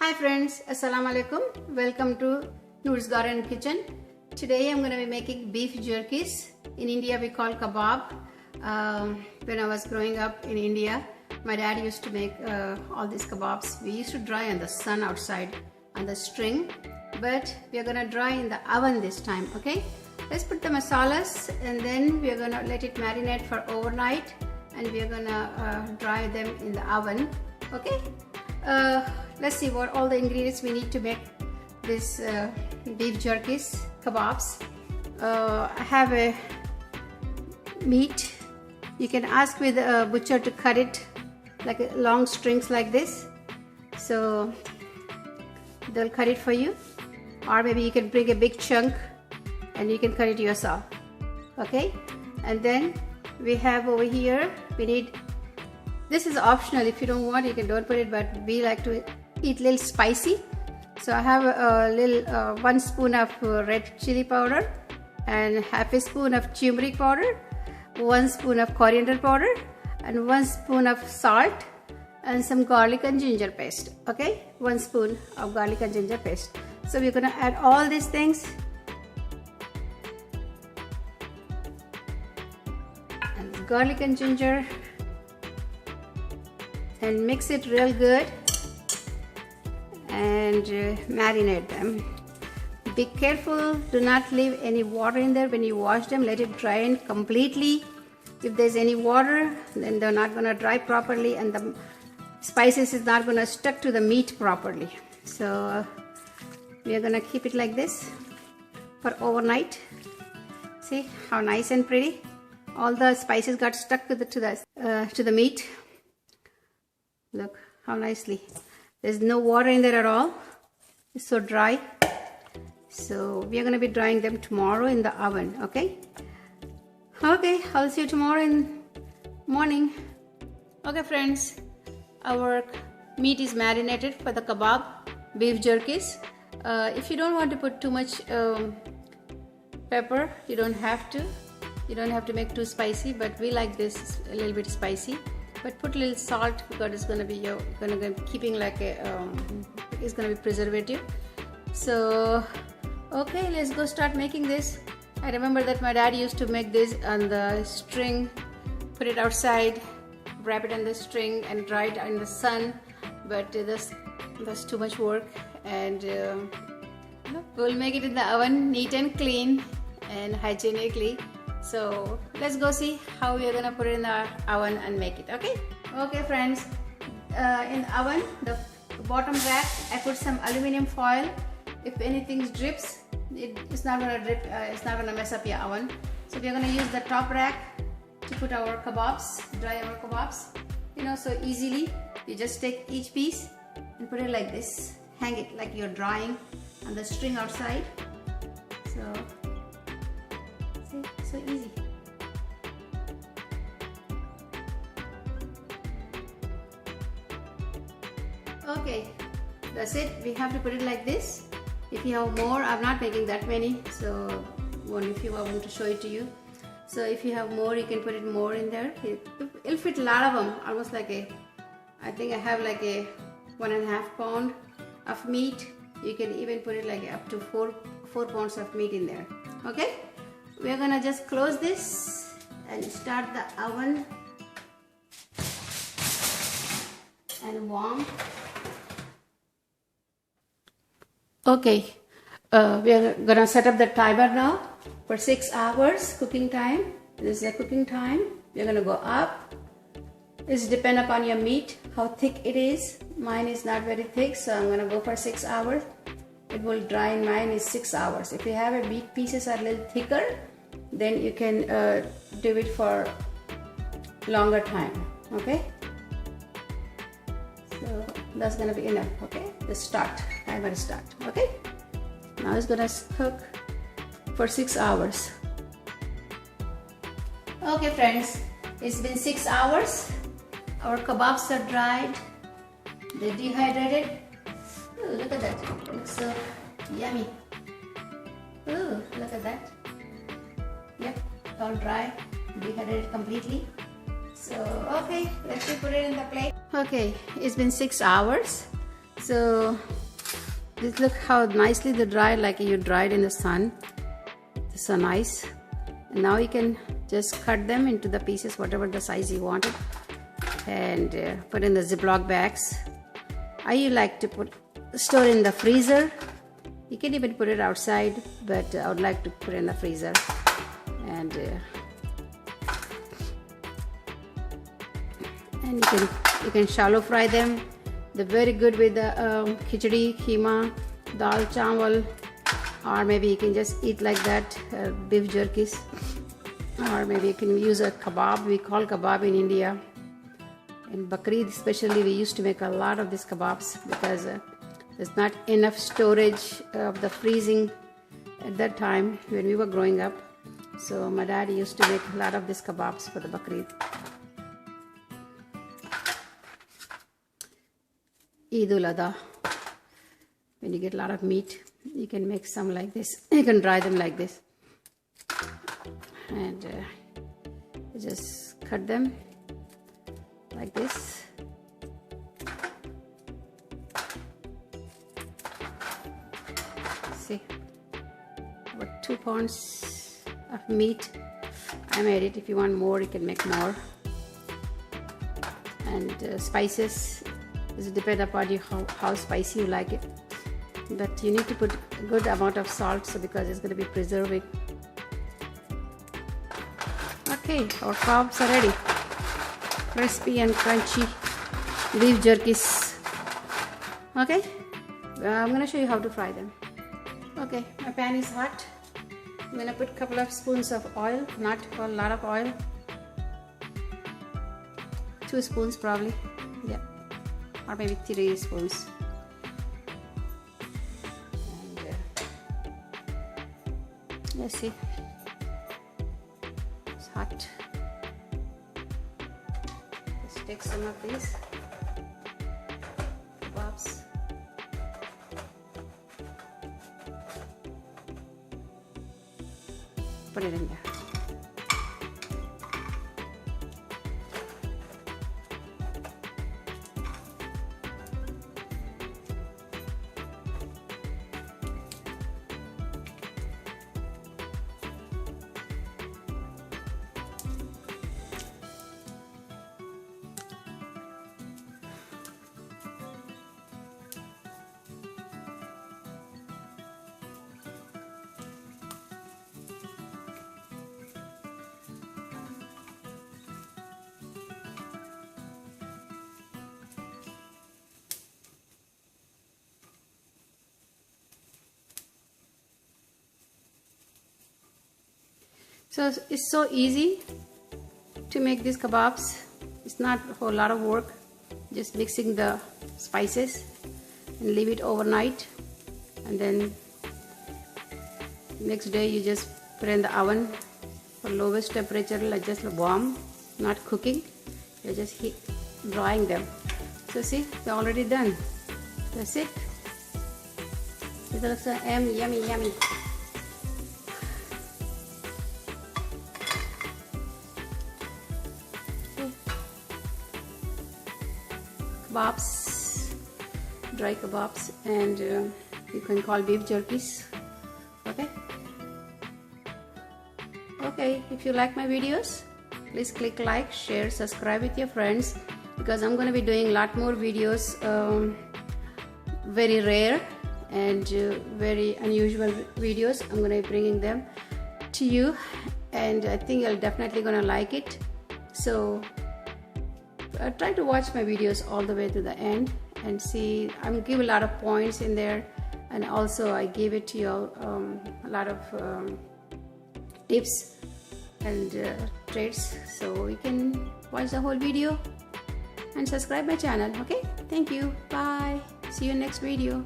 Hi friends, Assalamu alaikum. Welcome to Noor's Garden Kitchen. Today I'm going to be making beef jerkies. In India we call kabab. When I was growing up in India, my dad used to make all these kababs. We used to dry in the sun outside on the string, but we are going to dry in the oven this time, okay? Let's put the masalas and then we are going to let it marinate for overnight and we are going to dry them in the oven, okay? Let's see what all the ingredients we need to make this beef jerkies, kabobs. I have a meat. You can ask with a butcher to cut it like long strings like this. So they'll cut it for you, or maybe you can bring a big chunk and you can cut it yourself. Okay, and then we have over here, we need, this is optional, if you don't want you can don't put it, but we like to eat a little spicy. So I have a little 1 spoon of red chili powder and half a spoon of turmeric powder, 1 spoon of coriander powder and 1 spoon of salt and some garlic and ginger paste. Okay, 1 spoon of garlic and ginger paste. So we're going to add all these things and garlic and ginger and mix it real good and marinate them. Be careful, do not leave any water in there when you wash them. Let it dry in completely. If there's any water, then they're not going to dry properly and the spices is not going to stick to the meat properly. So we are going to keep it like this for overnight. See how nice and pretty all the spices got stuck to the meat. Look how nicely. There's no water in there at all. It's so dry. So we are going to be drying them tomorrow in the oven, okay? Okay, I'll see you tomorrow in morning. Okay friends, our meat is marinated for the kebab, beef jerkies. If you don't want to put too much pepper, you don't have to. You don't have to make too spicy, but we like this a little bit spicy. But put a little salt because it's going to be keeping like a it's going to be preservative. So okay, let's go start making this. I remember that my dad used to make this on the string, put it outside, wrap it on the string and dry it in the sun, but that's too much work, and we'll make it in the oven neat and clean and hygienically. So let's go see how we are gonna put it in the oven and make it, okay? Okay friends, in the oven, the bottom rack, I put some aluminum foil. If anything drips, it's not gonna drip, it's not gonna mess up your oven. So we are gonna use the top rack to put our kebabs, dry our kebabs. You know, so easily, you just take each piece and put it like this. Hang it like you're drying on the string outside. So so easy. Okay, that's it. We have to put it like this. If you have more, I'm not making that many, so only few I want to show it to you. So if you have more, you can put it more in there. It'll fit a lot of them, almost like I think I have like a 1.5 pound of meat. You can even put it like up to 4 pounds of meat in there. Okay? We are gonna just close this and start the oven and warm. Okay, we are gonna set up the timer now for 6 hours cooking time. This is the cooking time. We are gonna go up. This depends upon your meat, how thick it is. Mine is not very thick, so I'm gonna go for 6 hours. It will dry in mine is 6 hours. If you have a meat pieces are a little thicker, then you can do it for longer time, okay? So that's gonna be enough, okay? The start, timer start, okay? Now it's gonna cook for 6 hours. Okay friends, it's been 6 hours. Our kebabs are dried. They're dehydrated. Ooh, look at that. It looks so yummy. Ooh, look at that. Yep, all dry, dehydrated completely. So okay, let's put it in the plate. Okay, it's been 6 hours. So this, look how nicely they dried, like you dried in the sun. They're so nice. And now you can just cut them into the pieces, whatever the size you wanted, and put in the Ziploc bags. I like to store in the freezer. You can even put it outside, but I would like to put it in the freezer. And you can shallow fry them. They're very good with the khichdi, keema, dal chawal, or maybe you can just eat like that, beef jerkies, or maybe you can use a kebab. We call kebab in India. In Bakrid especially, we used to make a lot of these kebabs because there's not enough storage of the freezing at that time when we were growing up. So my dad used to make a lot of these kebabs for the Bakrid. Eid-Ul-Adha, when you get a lot of meat, you can make some like this. You can dry them like this, and just cut them like this. See, about 2 pounds of meat. I made it. If you want more, you can make more. And spices. It depends upon you how spicy you like it, but you need to put a good amount of salt, so because it's going to be preserving. Okay, our kabobs are ready. Crispy and crunchy beef jerkies. Okay, I'm going to show you how to fry them. Okay, my pan is hot. I'm going to put a couple of spoons of oil, not a lot of oil. 2 spoons probably, yeah, or maybe 3 spoons. And let's see, it's hot. Let's take some of these kabobs. Put it in there. So it's so easy to make these kebabs. It's not a whole lot of work. Just mixing the spices and leave it overnight, and then next day you just put in the oven for lowest temperature, like just warm, not cooking. You're just drying them. So see, they're already done. That's it. It looks so yummy, yummy. Kebabs, dry kebabs, and you can call beef jerkies. Okay, if you like my videos, please click like, share, subscribe with your friends, because I'm going to be doing a lot more videos, very rare and very unusual videos. I'm going to be bringing them to you, and I think you're definitely going to like it. So try to watch my videos all the way to the end and see. I'm give a lot of points in there, and also I give it to you a lot of tips and traits, so you can watch the whole video and subscribe my channel. Okay, thank you, bye, see you next video.